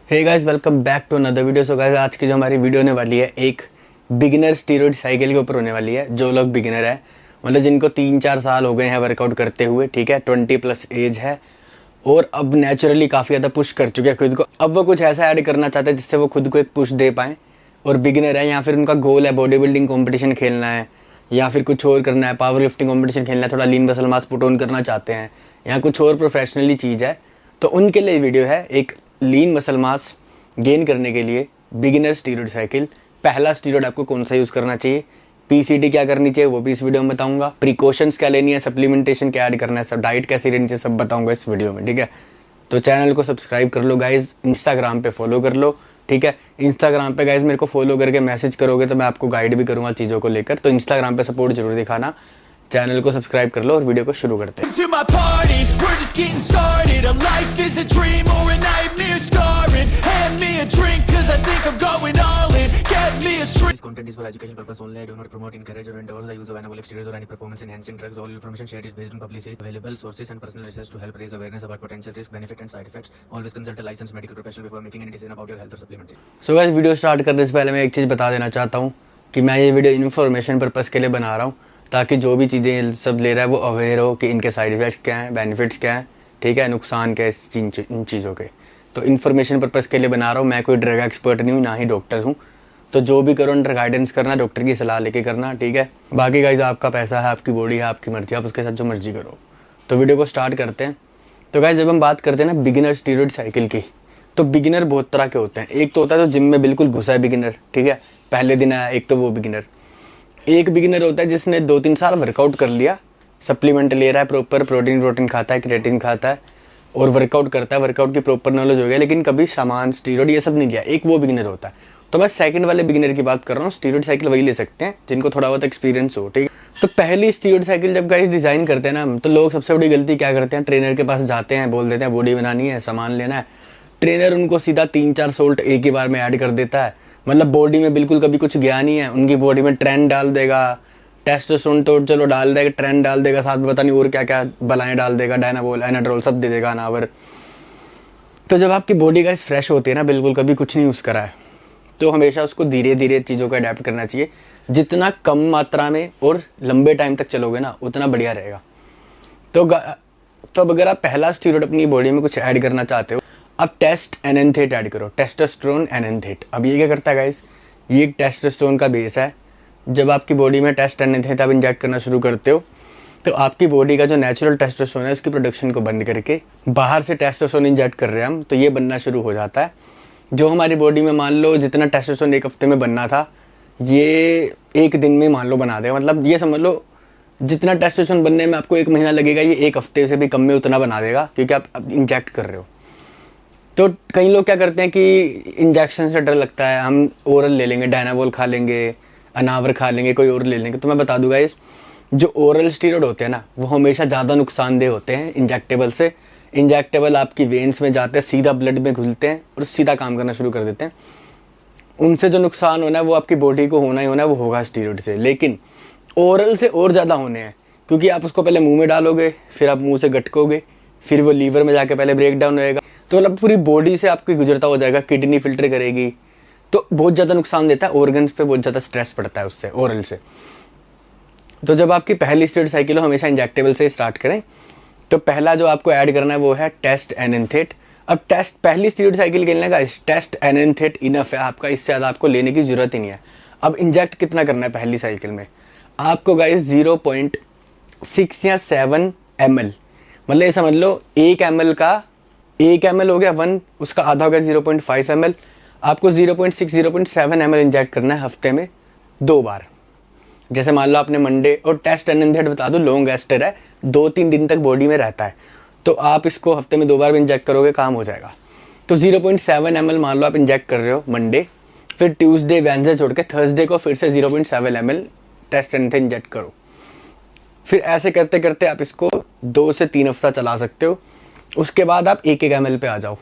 Hey guys, welcome back to another video. So guys, आज की जो हमारी वीडियो होने वाली है एक बिगिनर स्टीरॉयड साइकिल के ऊपर होने वाली है। जो लोग बिगिनर है, मतलब जिनको 3-4 साल हो गए हैं वर्कआउट करते हुए, ठीक है, 20+ एज है और अब नेचुरली काफ़ी ज़्यादा पुश कर चुके हैं खुद को। अब वो कुछ ऐसा ऐड करना चाहते हैं जिससे वो खुद को एक पुश दे पाएँ और बिगिनर है या फिर उनका गोल है बॉडी बिल्डिंग कॉम्पिटिशन खेलना है या फिर कुछ और करना है, पावर लिफ्टिंग कॉम्पिटिशन खेलना है, थोड़ा lean muscle mass put on करना चाहते हैं या कुछ और प्रोफेशनली चीज़ है, तो उनके लिए वीडियो है एक लीन मसल मास गेन करने के लिए बिगिनर स्टीरॉयड साइकिल। पहला स्टीरॉयड आपको कौन सा यूज़ करना चाहिए, पीसीटी क्या करनी चाहिए वो भी इस वीडियो में बताऊंगा, प्रिकॉशंस क्या लेनी है, सप्लीमेंटेशन क्या ऐड करना है, सब डाइट कैसी रहनी चाहिए, सब बताऊंगा इस वीडियो में, ठीक है। तो चैनल को सब्सक्राइब कर लो गाइज, इंस्टाग्राम पे फॉलो कर लो, ठीक है। इंस्टाग्राम पे गाइज मेरे को फॉलो करके मैसेज करोगे तो मैं आपको गाइड भी करूँगा चीज़ों को लेकर, तो इंस्टाग्राम पे सपोर्ट जरूर दिखाना। चैनल को सब्सक्राइब कर लो और वीडियो को शुरू करते हैं। This content is for education purpose only. I do not promote, encourage, or endorse the use of anabolic steroids or any performance enhancing drugs. All information shared is based on publicly available sources and personal research to help raise awareness about potential risk, benefit, and side effects. Always consult a licensed medical professional before making any decision about your health or supplementation. So guys, video start करने से पहले मैं एक चीज़ बता देना चाहता हूँ कि मैं ये वीडियो इन्फॉर्मेशन पर्पज़ के लिए बना रहा हूँ, ताकि जो भी चीज़ें सब ले रहा है वो अवेयर हो कि इनके साइड इफ़ेक्ट्स क्या हैं, बेनिफिट्स क्या हैं, ठीक है, नुकसान क्या है इन चीज़ों के। तो इन्फॉर्मेशन पर्पज़ के लिए बना रहा हूँ। मैं कोई ड्रग एक्सपर्ट नहीं हूँ, ना ही डॉक्टर हूँ, तो जो भी करो अंडर गाइडेंस करना, डॉक्टर की सलाह लेके करना, ठीक है। बाकी गाइस आपका पैसा है, आपकी बॉडी है, आपकी मर्जी, आप उसके साथ जो मर्जी करो। तो वीडियो को स्टार्ट करते हैं। तो गाइस जब हम बात करते हैं ना बिगिनर स्टीरॉयड साइकिल की, तो बिगिनर बहुत तरह के होते हैं। एक तो होता है जो जिम में बिल्कुल घुसा है बिगिनर, ठीक है, पहले दिन आया, एक तो वो बिगिनर। एक बिगिनर होता है जिसने 2-3 साल वर्कआउट कर लिया, सप्लीमेंट ले रहा है, प्रॉपर प्रोटीन खाता है, क्रिएटिन खाता है और वर्कआउट करता है, वर्कआउट की प्रॉपर नॉलेज हो गया, लेकिन कभी सामान स्टीरॉयड ये सब नहीं लिया, एक वो बिगिनर होता है। तो मैं सेकंड वाले बिगिनर की बात कर रहा हूँ। स्टीरॉयड साइकिल वही ले सकते हैं जिनको थोड़ा बहुत एक्सपीरियंस हो, ठीक है। तो पहली स्टीरॉयड साइकिल जब गाइस डिज़ाइन करते हैं ना, तो लोग सबसे बड़ी गलती क्या करते हैं, ट्रेनर के पास जाते हैं, बोल देते हैं बॉडी बनानी है, सामान लेना है, ट्रेनर उनको सीधा 3-4 सोल्ट एक ही बार में ऐड कर देता है, मतलब बॉडी में बिल्कुल कभी कुछ गया नहीं है, उनकी बॉडी में ट्रेंड डाल देगा, टेस्टोस्टेरोन तो चलो डाल देगा, ट्रेंड डाल देगा, साथ में पता नहीं और क्या क्या बलाएं डाल देगा, डायनाबोल, एनाड्रोल सब दे देगा, अनावर। तो जब आपकी बॉडी गाइस फ्रेश होती है ना, बिल्कुल कभी कुछ नहीं यूज़ करा है, तो हमेशा उसको धीरे धीरे चीज़ों को अडेप्ट करना चाहिए। जितना कम मात्रा में और लंबे टाइम तक चलोगे ना, उतना बढ़िया रहेगा। तो अब अगर आप पहला स्टीरॉयड अपनी बॉडी में कुछ ऐड करना चाहते हो, अब टेस्ट एनेंथेट ऐड करो, टेस्टोस्टेरोन एनेंथेट। अब ये क्या करता है गाइस, ये एक टेस्टोस्टेरोन का बेस है। जब आपकी बॉडी में टेस्ट एनेंथेट आप इंजेक्ट करना शुरू करते हो, तो आपकी बॉडी का जो नेचुरल टेस्टोस्टेरोन है उसकी प्रोडक्शन को बंद करके बाहर से टेस्टोस्टेरोन इंजेक्ट कर रहे हैं हम, तो ये बनना शुरू हो जाता है। जो हमारी बॉडी में मान लो जितना टेस्टोस्टेरोन एक हफ्ते में बनना था, ये एक दिन में मान लो बना देगा। मतलब ये समझ लो जितना टेस्टोस्टेरोन बनने में आपको 1 महीना लगेगा, ये एक हफ्ते से भी कम में उतना बना देगा, क्योंकि आप इंजेक्ट कर रहे हो। तो कई लोग क्या करते हैं कि इंजेक्शन से डर लगता है, हम ओरल ले लेंगे, डायनाबोल खा लेंगे, अनावर खा लेंगे, कोई और ले लेंगे। तो मैं बता दूंगा, इस जो ओरल स्टीरॉयड होते हैं ना, वो हमेशा ज़्यादा नुकसानदेह होते हैं इंजेक्टेबल से। इंजेक्टेबल आपकी वेन्स में जाते हैं, सीधा ब्लड में घुलते हैं और सीधा काम करना शुरू कर देते हैं। उनसे जो नुकसान होना है वो आपकी बॉडी को होना ही होना है, वो होगा स्टीरॉयड से। लेकिन ओरल से और ज़्यादा होने हैं, क्योंकि आप उसको पहले मुंह में डालोगे, फिर आप मुंह से गटकोगे, फिर वो लीवर में जाके पहले ब्रेक डाउन होएगा, तो मतलब पूरी बॉडी से आपकी गुजरता हो जाएगा, किडनी फिल्टर करेगी, तो बहुत ज़्यादा नुकसान देता है, ऑर्गन्स पे बहुत ज़्यादा स्ट्रेस पड़ता है उससे, ओरल से। तो जब आपकी पहली स्टीरॉयड साइकिल हो, हमेशा इंजेक्टेबल से स्टार्ट करें। तो पहला जो आपको ऐड करना है वो है टेस्ट एनेंथेट। अब पहली स्टीरॉयड साइकिल खेलने का टेस्ट एनेंथेट इनफ है आपका, इससे ज़्यादा आपको लेने की जरूरत ही नहीं है। अब इंजेक्ट कितना करना है पहली साइकिल में, आपको गाइस 0.6 या 7 ml, मतलब ये समझ लो 1 ml का 1 ml हो गया 1, उसका आधा हो गया 0.5 ml। आपको 0.6 0.7 ml इंजेक्ट करना है हफ्ते में 2 बार। जैसे मान लो आपने मंडे, और टेस्ट एनेंथेट बता दो लॉन्ग एस्टर है, 2-3 दिन तक बॉडी में रहता है, तो आप इसको हफ्ते में 2 बार भी इंजेक्ट करोगे, काम हो जाएगा। तो 0.7 ml मान लो आप इंजेक्ट कर रहे हो मंडे, फिर ट्यूसडे वेडनेसडे छोड़ के थर्सडे को फिर से 0.7 ml टेस्ट एनेंथेट इंजेक्ट करो। फिर ऐसे करते करते आप इसको 2 से 3 हफ्ता चला सकते हो। उसके बाद आप 1-1 ml पे आ जाओ।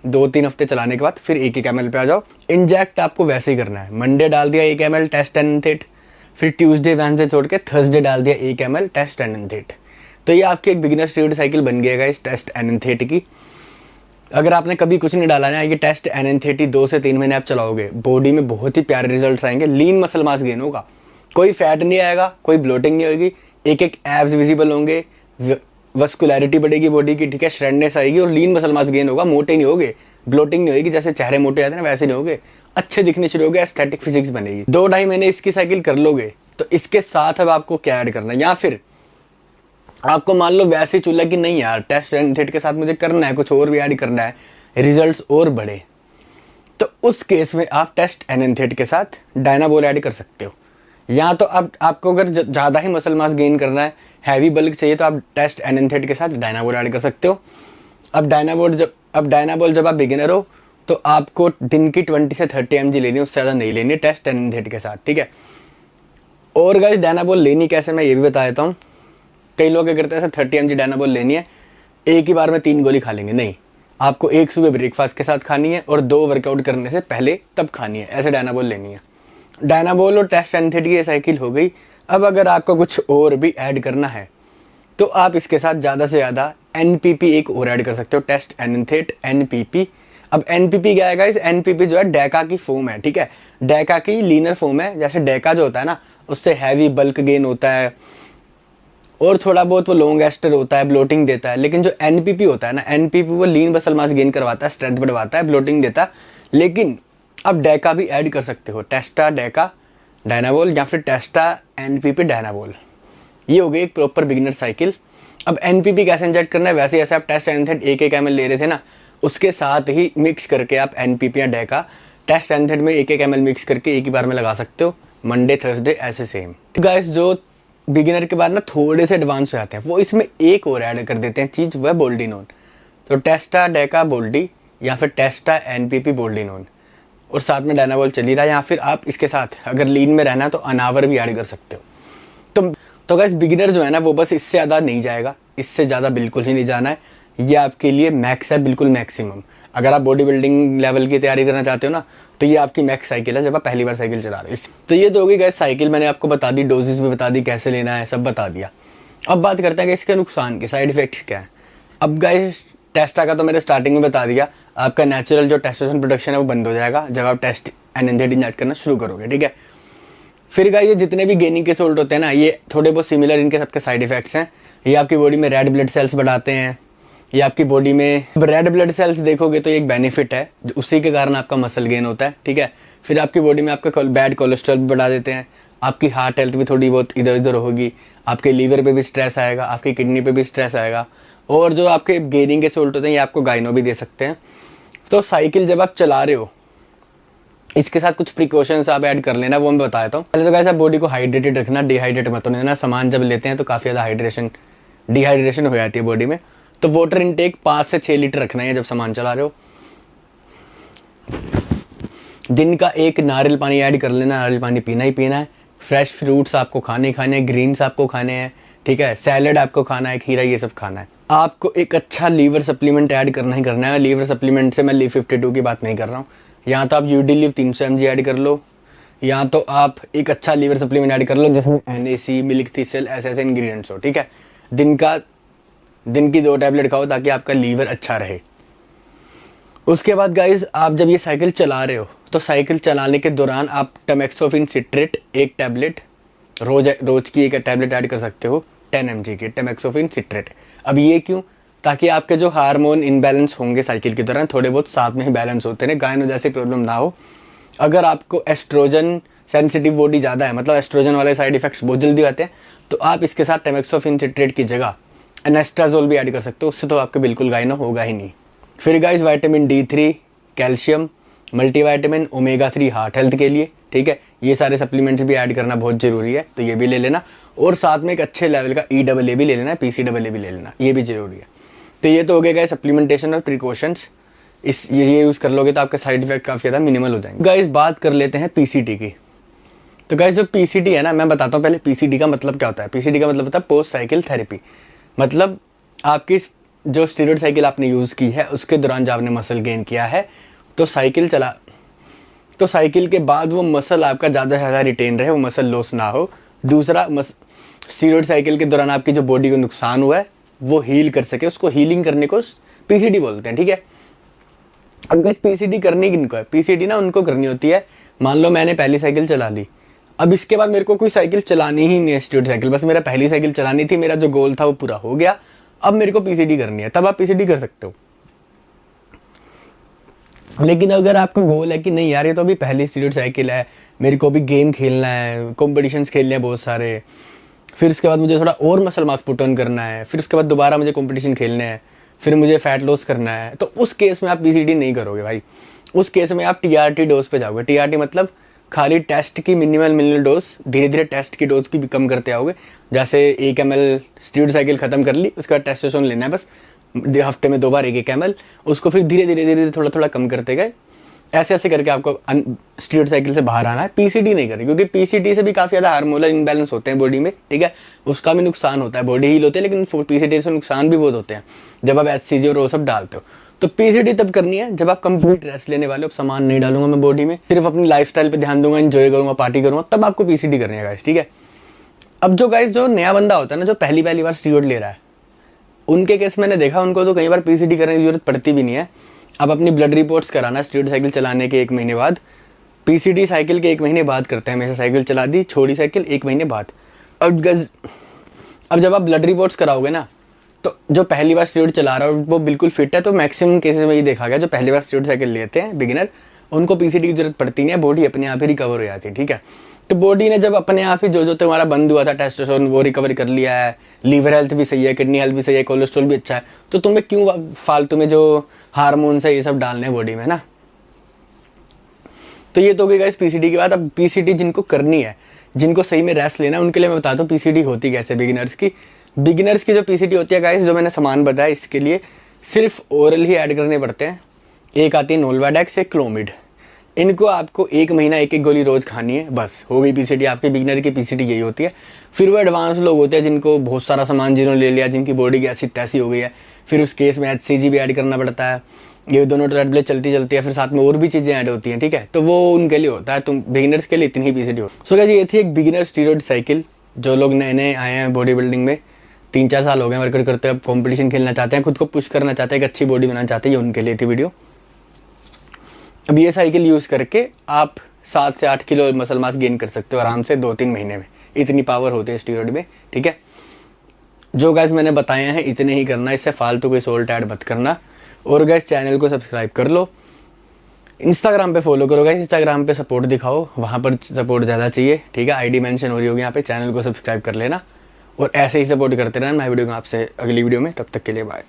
2-3 हफ्ते चलाने के बाद फिर 1-1 ml पे आ जाओ। इंजेक्ट आपको वैसे ही करना है, मंडे डाल दिया 1 ml टेस्ट एनेंथेट, फिर ट्यूसडे वेडनेसडे छोड़ के थर्सडे डाल दिया 1 ml टेस्ट एनेंथेट। तो ये आपकी एक बिगिनर स्टीरॉयड साइकिल बन गया इस टेस्ट एनेंथेट की। अगर आपने कभी कुछ नहीं डाला ना, ये टेस्ट NN30 2 से 3 महीने आप चलाओगे, बॉडी में बहुत ही प्यारे रिजल्ट्स आएंगे। लीन मसल मास गेन होगा, कोई फैट नहीं आएगा, कोई ब्लोटिंग नहीं होगी, एक एक एब्स विजिबल होंगे, वस्कुलैरिटी बढ़ेगी बॉडी की, ठीक है, श्रेडनेस आएगी और लीन मसल मास गेन होगा। मोटे नहीं होगे, ब्लोटिंग नहीं होगी, जैसे चेहरे मोटे आते हैं ना वैसे नहीं होगे, अच्छे दिखने शुरू हो गए, एस्थेटिक फिजिक्स बनेगी। 2-2.5 महीने इसकी साइकिल कर लोगे तो इसके साथ अब आपको क्या ऐड करना है, या फिर आपको मान लो वैसे चूल्हा कि नहीं यार टेस्ट NN30 के साथ मुझे करना है, कुछ और भी ऐड करना है, रिजल्ट्स और बढ़े, तो उस केस में आप टेस्ट NN30 के साथ डायनाबोल ऐड कर सकते हो। या तो आपको अगर ज़्यादा ही मसल मास गेन करना है, हैवी बल्क चाहिए, तो आप टेस्ट NN30 के साथ डायनाबोल ऐड कर सकते हो। अब डायनाबोल जब आप बिगिनर हो तो आपको दिन की 20 से 30 mg लेनी है, उससे ज़्यादा नहीं लेनी है टेस्ट NN30 के साथ, ठीक है। और गाइस डायनाबोल लेनी कैसे मैं ये भी बता देता हूँ। कई लोग क्या करते हैं, ऐसे 30 mg डायनाबोल लेनी है, एक ही बार में 3 गोली खा लेंगे, नहीं, आपको एक सुबह ब्रेकफास्ट के साथ खानी है और 2 वर्कआउट करने से पहले तब खानी है, ऐसे डायनाबोल लेनी है। डायनाबोल और टेस्ट NN30 की साइकिल हो गई। अब अगर आपको कुछ और भी ऐड करना है तो आप इसके साथ ज़्यादा से ज़्यादा NPP एक और ऐड कर सकते हो, टेस्ट NN30 NPP। अब NPP क्या है गाइस, NPP जो है डेका की फॉर्म है, ठीक है, डेका की लीनर फॉर्म है। जैसे डेका जो होता है ना, उससे हैवी बल्क गेन होता है और थोड़ा बहुत वो लॉन्ग एस्टर होता है, ब्लोटिंग देता है। लेकिन जो NPP होता है ना, NPP वो लीन मसल मास गेन करवाता है, स्ट्रेंथ बढ़वाता है, ब्लोटिंग देता है। लेकिन अब डेका भी ऐड कर सकते हो, टेस्टा डेका डायनाबोल या फिर टेस्टा NPP डायनाबोल। ये हो गई एक प्रॉपर बिगिनर साइकिल। अब NPP कैसे इंजेक्ट करना है, वैसे जैसे आप टेस्ट NN30 1 ml ले रहे थे ना, उसके साथ ही मिक्स करके आप NPP या डेका टेस्ट NN30 में 1 ml मिक्स करके एक ही बार में लगा सकते हो, मंडे थर्सडे ऐसे सेम। गाइस जो बिगिनर के बाद ना थोड़े से एडवांस हो जाते हैं, वो इसमें एक और ऐड कर देते हैं चीज़, वह बोल्डिनोन। तो टेस्टा डेका बोल्डी या फिर टेस्टा NPP बोल्डिनोन, और साथ में डायनाबोल चल ही रहा है। या फिर आप इसके साथ अगर लीन में रहना है तो अनावर भी ऐड कर सकते हो। तो गाइस बिगिनर जो है ना वो बस इससे ज़्यादा नहीं जाएगा, इससे ज़्यादा बिल्कुल ही नहीं जाना है। ये आपके लिए मैक्स है, बिल्कुल मैक्सिमम। अगर आप बॉडी बिल्डिंग लेवल की तैयारी करना चाहते हो ना, तो ये आपकी मैक्स साइकिल है जब आप पहली बार साइकिल चला रहे हो। तो ये तो होगी गाइस साइकिल, मैंने आपको बता दी, डोजेस भी बता दी, कैसे लेना है सब बता दिया। अब बात करते हैं कि इसके नुकसान के, साइड इफेक्ट्स क्या है। अब गाइस टेस्टा का तो मैंने स्टार्टिंग में बता दिया, आपका नेचुरल जो टेस्टोस्टेरोन प्रोडक्शन है वो बंद हो जाएगा जब आप टेस्ट NN30 इंजेक्ट करना शुरू करोगे, ठीक है। फिर गाइस ये जितने भी गेनिंग के सोल्ट होते हैं ना, ये थोड़े बहुत सिमिलर इनके सबके साइड इफेक्ट्स हैं। ये आपकी बॉडी में रेड ब्लड सेल्स बढ़ाते हैं, ये आपकी बॉडी में रेड ब्लड सेल्स देखोगे तो ये एक बेनिफिट है, उसी के कारण आपका मसल गेन होता है, ठीक है। फिर आपकी बॉडी में आपका बैड कोलेस्ट्रॉल भी बढ़ा देते हैं, आपकी हार्ट हेल्थ भी थोड़ी बहुत इधर उधर होगी, आपके लीवर पे भी स्ट्रेस आएगा, आपकी किडनी पे भी स्ट्रेस आएगा, और जो आपके गेनिंग के सोल्ट होते हैं ये आपको गाइनो भी दे सकते हैं। तो साइकिल जब आप चला रहे हो, इसके साथ कुछ प्रिकॉशंस आप ऐड कर लेना, वो मैं बता देता हूँ। पहले तो गाइस आप बॉडी को हाइड्रेटेड रखना, डिहाइड्रेट मत होने देना। सामान जब लेते हैं तो काफ़ी ज़्यादा डिहाइड्रेशन हो जाती है बॉडी में, तो वाटर इनटेक 5 से 6 लीटर रखना है जब सामान चला रहे हो। दिन का 1 नारियल पानी ऐड कर लेना, नारियल पानी पीना ही पीना है। फ्रेश फ्रूट्स आपको खाने हैं, ग्रीन्स आपको खाने हैं, ठीक है, सैलड आपको खाना है, खीरा, ये सब खाना है। आपको एक अच्छा लीवर सप्लीमेंट ऐड करना ही करना है। लीवर सप्लीमेंट से मैं लीव 52 की बात नहीं कर रहा हूँ, या तो आप UD लीव 300 mg ऐड कर लो, या तो आप एक अच्छा लीवर सप्लीमेंट ऐड कर लो जिसमें NAC, मिल्क थिसल, ऐसे इंग्रेडिएंट्स हो, ठीक है। दिन की 2 टैबलेट खाओ ताकि आपका लीवर अच्छा रहे। उसके बाद गाइज आप जब ये साइकिल चला रहे हो तो साइकिल चलाने के दौरान आप टमेक्सोफिन सिट्रेट 1 टैबलेट रोज की 1 टैबलेट ऐड कर सकते हो, 10 mg की टमेक्सोफिन सिट्रेट। अब ये क्यों, ताकि आपके जो हार्मोन इनबैलेंस होंगे साइकिल की दौरान थोड़े बहुत साथ में ही बैलेंस होते रहे, गायनो जैसी प्रॉब्लम ना हो। अगर आपको एस्ट्रोजन सेंसिटिव बॉडी ज़्यादा है, मतलब एस्ट्रोजन वाले साइड इफेक्ट्स बहुत जल्दी आते हैं, तो आप इसके साथ टमेक्सोफिन सिट्रेट की जगह एनेस्ट्राजोल भी ऐड कर सकते हो, उससे तो आपके बिल्कुल गायनो होगा ही नहीं। फिर guys vitamin D3, calcium, multivitamin, omega 3 heart health के लिए, ठीक है, ये सारे सप्लीमेंट्स भी ऐड करना बहुत जरूरी है, तो ये भी ले लेना। और साथ में एक अच्छे लेवल का EAA भी ले लेना, PCAA भी ले लेना, ये भी जरूरी है। तो ये तो हो गया सप्लीमेंटेशन और प्रिकॉशंस, ये यूज़ कर लोगे तो आपके साइड इफेक्ट काफ़ी ज़्यादा मिनिमल हो जाएंगे। गाइस बात कर लेते हैं PCT की। तो गाइस जो PCT है ना, मैं बताता हूँ पहले PCT का मतलब क्या होता है। PCT का मतलब होता है पोस्ट साइकिल थेरेपी। मतलब आपकी जो स्टीरॉयड साइकिल आपने यूज़ की है उसके दौरान जब आपने मसल गेन किया है तो साइकिल के बाद वो मसल आपका ज़्यादा से ज़्यादा रिटेन रहे, वो मसल लॉस ना हो। दूसरा, स्टीरॉयड साइकिल के दौरान आपकी जो बॉडी को नुकसान हुआ है वो हील कर सके, उसको हीलिंग करने को PCT बोलते हैं, ठीक है। अब गाइस पीसीडी करनी किनको है? पीसीडी ना उनको करनी होती है, मान लो मैंने पहली साइकिल चला ली, अब इसके बाद मेरे को कोई साइकिल चलानी ही नहीं है, स्ट्रीट साइकिल, बस मेरा पहली साइकिल चलानी थी, मेरा जो गोल था वो पूरा हो गया, अब मेरे को पीसीडी करनी है, तब आप पीसीडी कर सकते हो। लेकिन अगर आपका गोल है कि नहीं यार ये तो अभी पहली स्ट्रीट साइकिल है, मेरे को अभी गेम खेलना है, कॉम्पिटिशन्स खेलने हैं बहुत सारे, फिर उसके बाद मुझे थोड़ा और मसल मास पुट ऑन करना है, फिर उसके बाद दोबारा मुझे कॉम्पिटिशन खेलने हैं, फिर मुझे फैट लॉस करना है, तो उस केस में आप पीसीडी नहीं करोगे भाई। उस केस में आप टीआरटी डोज पे जाओगे। टीआरटी मतलब खाली टेस्ट की मिनिमल डोज, धीरे धीरे टेस्ट की डोज की भी कम करते आओगे। जैसे 1 ml स्ट्रीट साइकिल खत्म कर ली, उसके बाद टेस्टोस्टेरोन लेना है बस, हफ्ते में 2 बार 1 ml, उसको फिर धीरे धीरे थोड़ा थोड़ा कम करते गए, ऐसे ऐसे करके आपको स्ट्रीट साइकिल से बाहर आना है। पीसीडी नहीं करें, क्योंकि पीसीडी से भी काफ़ी ज़्यादा हार्मोनल इम्बैलेंस होते हैं बॉडी में, ठीक है, उसका भी नुकसान होता है, बॉडी हील होती है, लेकिन पीसीडी से नुकसान भी बहुत होते हैं जब आप एचसीजी और वो सब डालते हो। तो पीसीडी तब करनी है जब आप कंप्लीट रेस्ट लेने वाले हो, सामान नहीं डालूंगा मैं बॉडी में, सिर्फ अपनी लाइफस्टाइल पे ध्यान दूंगा, एंजॉय करूंगा, पार्टी करूंगा, तब आपको पीसीडी करनी है गाइस, ठीक है। अब जो गाइस जो नया बंदा होता है ना, जो पहली बार स्टीरॉयड ले रहा है, उनके केस मैंने देखा उनको तो कई बार पीसीडी करने की जरूरत पड़ती भी नहीं है। अब अपनी ब्लड रिपोर्ट्स कराना स्ट्रीट साइकिल चलाने के 1 महीने बाद, पीसीडी साइकिल के 1 महीने बाद करते हैं, हमेशा साइकिल चला दी, छोड़ी साइकिल 1 महीने बाद। अब जब आप ब्लड रिपोर्ट्स कराओगे ना, तो जो पहली बार स्टीरॉयड चला रहा है वो बिल्कुल फिट है, तो मैक्सिमम केसेस में ये देखा गया जो पहली बार स्टीरॉयड साइकिल लेते हैं बिगिनर, उनको पीसीडी की जरूरत पड़ती नहीं है, बॉडी अपने आप ही रिकवर हो जाती है, ठीक है। तो बॉडी ने जब अपने आप ही जो तुम्हारा बंद हुआ था टेस्टोस्टेरोन वो रिकवर कर लिया है, लीवर हेल्थ भी सही है, किडनी हेल्थ भी सही है, कोलेस्ट्रॉल भी अच्छा है, तो तुम्हें क्यों फालतू में जो हार्मोन्स है ये सब डालने बॉडी में ना। तो ये तो हो गई गाइस पीसीडी की बात। अब पीसीडी जिनको करनी है, जिनको सही में रेस्ट लेना है, उनके लिए मैं बताता हूँ पीसीडी होती कैसे बिगिनर्स की जो पीसीडी होती है गाइस, जो मैंने सामान बताया, इसके लिए सिर्फ ओरल ही ऐड करने पड़ते हैं। एक आती है नोल्वाडेक्स, एक क्लोमिड, इनको आपको 1 महीना 1 गोली रोज खानी है, बस हो गई पीसीडी आपकी। बिगिनर की पीसीडी यही होती है। फिर वो एडवांस लोग होते हैं जिनको बहुत सारा सामान जिन्होंने ले लिया, जिनकी बॉडी की ऐसी तैसी हो गई है, फिर उस केस में एचसीजी भी ऐड करना पड़ता है, ये दोनों ट्रेडमिल चलती है, फिर साथ में और भी चीज़ें ऐड होती हैं, ठीक है, तो वो उनके लिए होता है। तुम बिगिनर्स के लिए इतनी ही पीसीडी हो। सो गाइस ये थी एक बिगिनर स्टीरॉयड साइकिल। जो लोग नए नए आए हैं बॉडी बिल्डिंग में, 3-4 साल हो गए वर्कआउट करते हैं, अब कॉम्पिटिशन खेलना चाहते हैं, खुद को पुश करना चाहते हैं, एक अच्छी बॉडी बनाना चाहते हैं, ये उनके लिए थी वीडियो। अब ये साइकिल यूज़ करके आप 7 से 8 किलो मसल मास गेन कर सकते हो आराम से 2-3 महीने में, इतनी पावर होती है स्टीरॉयड में, ठीक है। जो गाइस मैंने बताए हैं इतने ही करना, इससे फालतू कोई सोल्ट ऐड मत करना। और गाइस चैनल को सब्सक्राइब कर लो, इंस्टाग्राम पे फॉलो करो गाइस, इंस्टाग्राम पे सपोर्ट दिखाओ, वहाँ पर सपोर्ट ज़्यादा चाहिए, ठीक है। आईडी मेंशन हो रही होगी यहाँ पे, चैनल को सब्सक्राइब कर लेना और ऐसे ही सपोर्ट करते रहना। मैं वीडियो आपसे अगली वीडियो में, तब तक के लिए बाय।